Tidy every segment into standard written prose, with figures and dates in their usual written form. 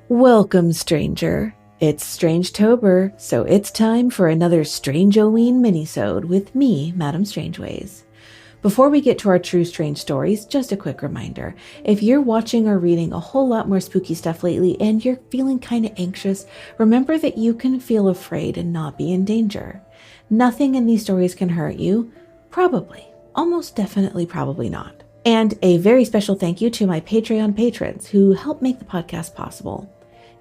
Welcome, stranger. It's Strangetober, so it's time for another Strangeoween minisode with me, Madame Strangeways. Before we get to our true strange stories, just a quick reminder. If you're watching or reading a whole lot more spooky stuff lately and you're feeling kind of anxious, remember that you can feel afraid and not be in danger. Nothing in these stories can hurt you. Probably. Almost definitely probably not. And a very special thank you to my Patreon patrons who help make the podcast possible.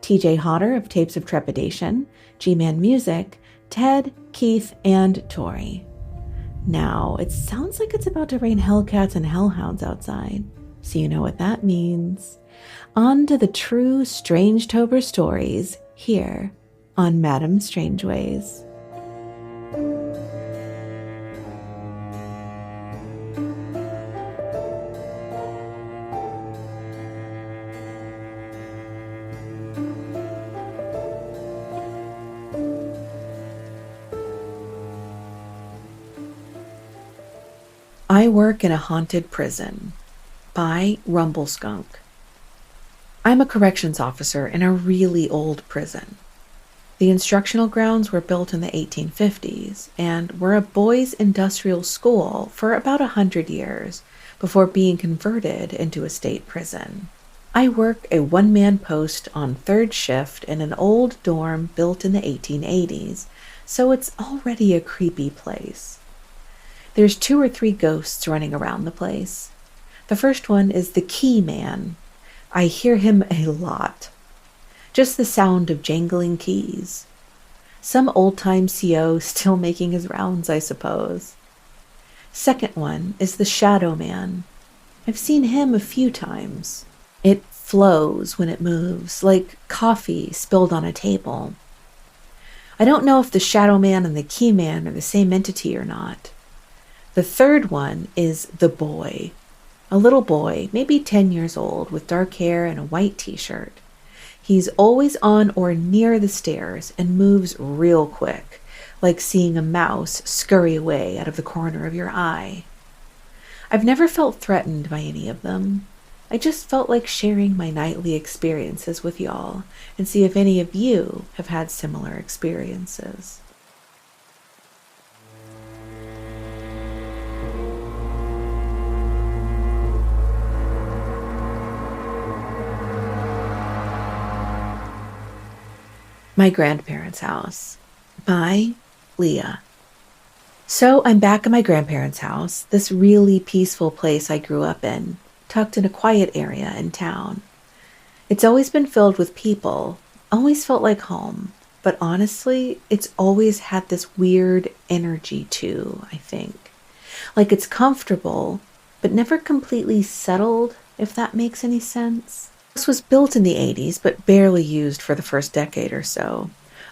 TJ Hodder of Tapes of Trepidation, Gmanmusic, Ted, Keith, and Tori. Now, it sounds like it's about to rain hellcats and hellhounds outside, so you know what that means. On to the true Strangetober stories here on Madame Strangeways. I Work in a Haunted Prison by Rumbleskunk. I'm a corrections officer in a really old prison. The instructional grounds were built in the 1850s and were a boys' industrial school for about 100 years before being converted into a state prison. I work a one-man post on third shift in an old dorm built in the 1880s, so it's already a creepy place. There's 2 or 3 ghosts running around the place. The first one is the key man. I hear him a lot. Just the sound of jangling keys. Some old-time CO still making his rounds, I suppose. Second one is the shadow man. I've seen him a few times. It flows when it moves, like coffee spilled on a table. I don't know if the shadow man and the key man are the same entity or not. The third one is the boy. A little boy, maybe 10 years old, with dark hair and a white t-shirt. He's always on or near the stairs and moves real quick, like seeing a mouse scurry away out of the corner of your eye. I've never felt threatened by any of them. I just felt like sharing my nightly experiences with y'all and see if any of you have had similar experiences. My Grandparents' House by Leah. So I'm back at my grandparents' house, this really peaceful place I grew up in, tucked in a quiet area in town. It's always been filled with people, always felt like home, but honestly, it's always had this weird energy too, I think. Like it's comfortable, but never completely settled, if that makes any sense. This was built in the 80s, but barely used for the first decade or so.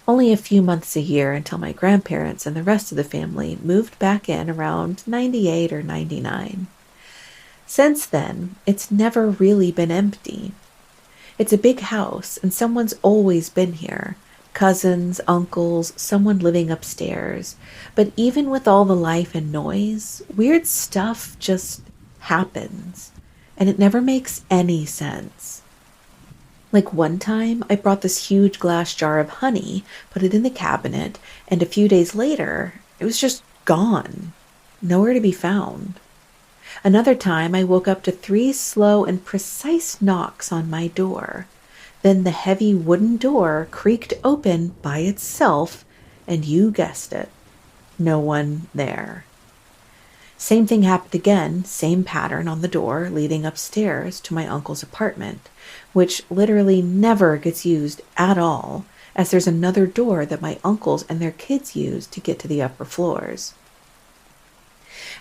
Only a few months a year until my grandparents and the rest of the family moved back in around 98 or 99. Since then, it's never really been empty. It's a big house, and someone's always been here. Cousins, uncles, someone living upstairs. But even with all the life and noise, weird stuff just happens, and it never makes any sense. Like one time, I brought this huge glass jar of honey, put it in the cabinet, and a few days later, it was just gone. Nowhere to be found. Another time, I woke up to 3 slow and precise knocks on my door. Then the heavy wooden door creaked open by itself, and you guessed it. No one there. Same thing happened again, same pattern on the door leading upstairs to my uncle's apartment, which literally never gets used at all, as there's another door that my uncles and their kids use to get to the upper floors.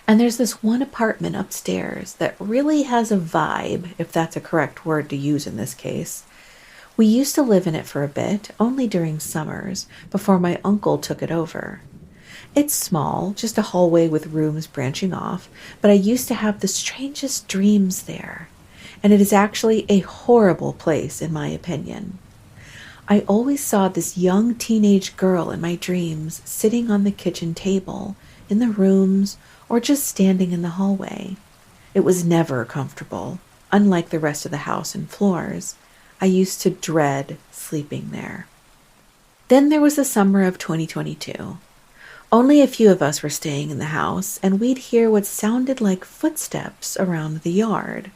And there's this one apartment upstairs that really has a vibe, if that's a correct word to use in this case. We used to live in it for a bit, only during summers, before my uncle took it over. It's small, just a hallway with rooms branching off, but I used to have the strangest dreams there. And it is actually a horrible place, in my opinion. I always saw this young teenage girl in my dreams sitting on the kitchen table, in the rooms, or just standing in the hallway. It was never comfortable. Unlike the rest of the house and floors, I used to dread sleeping there. Then there was the summer of 2022. Only a few of us were staying in the house, and we'd hear what sounded like footsteps around the yard.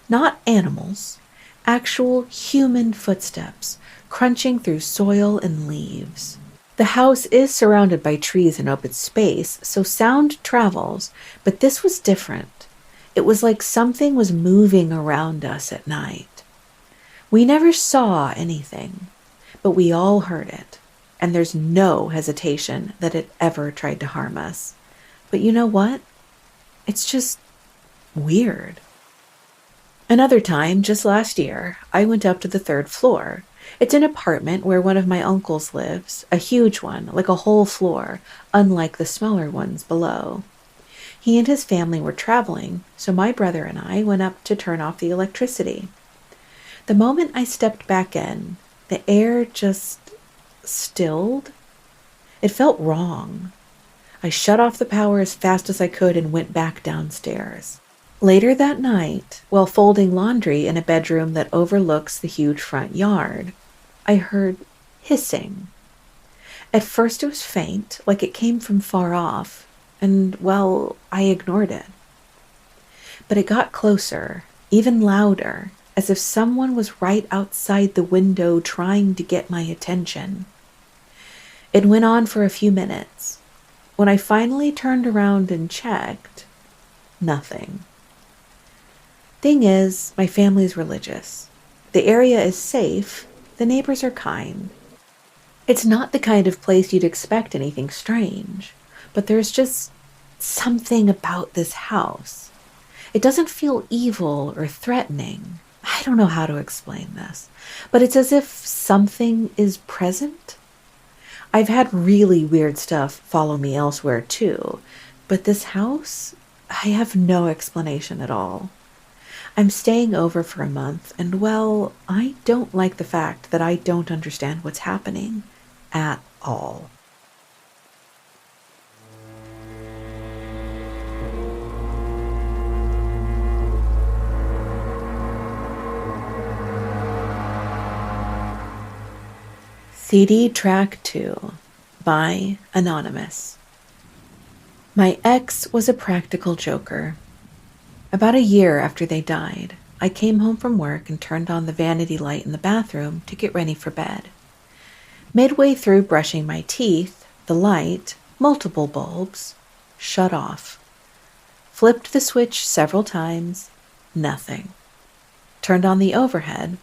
Not animals, actual human footsteps, crunching through soil and leaves. The house is surrounded by trees and open space, so sound travels, but this was different. It was like something was moving around us at night. We never saw anything, but we all heard it, and there's no hesitation that it ever tried to harm us. But you know what? It's just weird. Another time, just last year, I went up to the 3rd floor. It's an apartment where one of my uncles lives, a huge one, like a whole floor, unlike the smaller ones below. He and his family were traveling, so my brother and I went up to turn off the electricity. The moment I stepped back in, the air just stilled. It felt wrong. I shut off the power as fast as I could and went back downstairs. Later that night, while folding laundry in a bedroom that overlooks the huge front yard, I heard hissing. At first it was faint, like it came from far off, and, well, I ignored it. But it got closer, even louder, as if someone was right outside the window trying to get my attention. It went on for a few minutes. When I finally turned around and checked, nothing. Thing is, my family's religious. The area is safe. The neighbors are kind. It's not the kind of place you'd expect anything strange, but there's just something about this house. It doesn't feel evil or threatening. I don't know how to explain this, but it's as if something is present. I've had really weird stuff follow me elsewhere too, but this house, I have no explanation at all. I'm staying over for a month, and well, I don't like the fact that I don't understand what's happening at all. CD Track 2 by Anonymous. My ex was a practical joker. About a year after they died, I came home from work and turned on the vanity light in the bathroom to get ready for bed. Midway through brushing my teeth, the light, multiple bulbs, shut off. Flipped the switch several times, nothing. Turned on the overhead,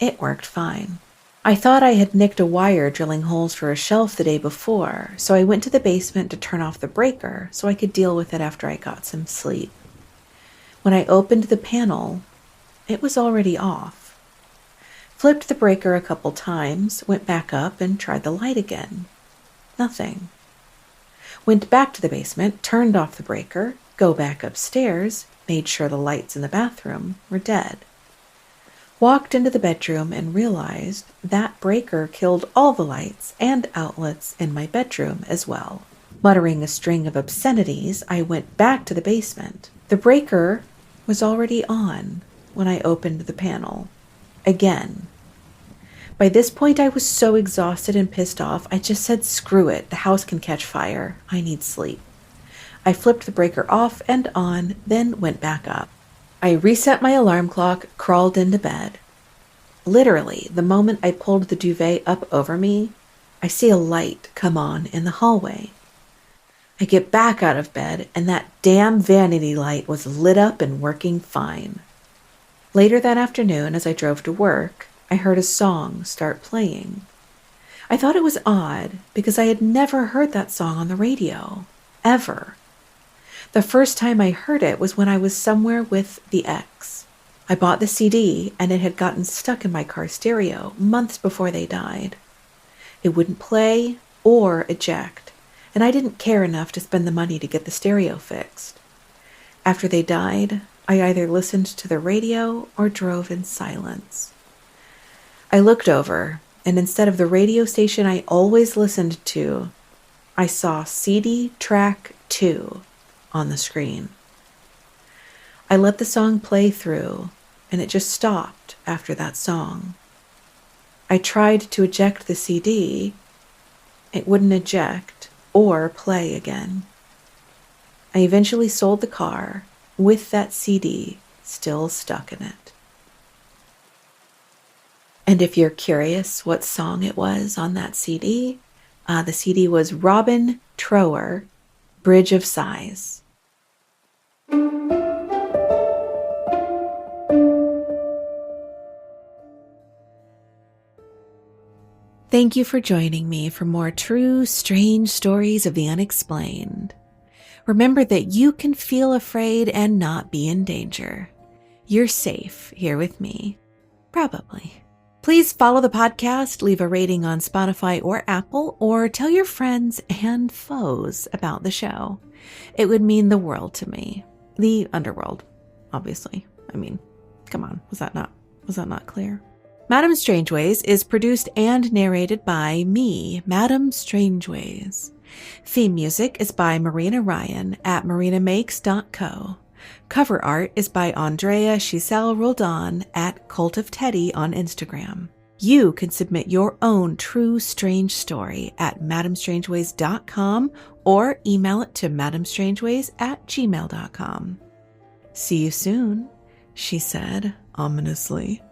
it worked fine. I thought I had nicked a wire drilling holes for a shelf the day before, so I went to the basement to turn off the breaker so I could deal with it after I got some sleep. When I opened the panel, it was already off. Flipped the breaker a couple times, went back up and tried the light again. Nothing. Went back to the basement, turned off the breaker, go back upstairs, made sure the lights in the bathroom were dead. Walked into the bedroom and realized that breaker killed all the lights and outlets in my bedroom as well. Muttering a string of obscenities, I went back to the basement. The breaker was already on when I opened the panel. Again. By this point, I was so exhausted and pissed off, I just said, screw it, the house can catch fire. I need sleep. I flipped the breaker off and on, then went back up. I reset my alarm clock, crawled into bed. Literally, the moment I pulled the duvet up over me, I see a light come on in the hallway. I get back out of bed, and that damn vanity light was lit up and working fine. Later that afternoon, as I drove to work, I heard a song start playing. I thought it was odd, because I had never heard that song on the radio. Ever. The first time I heard it was when I was somewhere with the ex. I bought the CD, and it had gotten stuck in my car stereo months before they died. It wouldn't play or eject, and I didn't care enough to spend the money to get the stereo fixed. After they died, I either listened to the radio or drove in silence. I looked over, and instead of the radio station I always listened to, I saw CD Track 2 on the screen. I let the song play through, and it just stopped after that song. I tried to eject the CD. It wouldn't eject or play again. I eventually sold the car with that CD still stuck in it. And if you're curious what song it was on that CD, the CD was Robin Trower, Bridge of Sighs. Thank you for joining me for more true, strange stories of the unexplained. Remember that you can feel afraid and not be in danger. You're safe here with me. Probably. Please follow the podcast, leave a rating on Spotify or Apple, or tell your friends and foes about the show. It would mean the world to me. The underworld, obviously. I mean, come on, was that not clear? Madame Strangeways is produced and narrated by me, Madame Strangeways. Theme music is by Marina Ryan at marinamakes.co. Cover art is by Andrea Giselle Roldan at Cult of Teddy on Instagram. You can submit your own true strange story at madamestrangeways.com or email it to madamestrangeways@gmail.com. See you soon, she said ominously.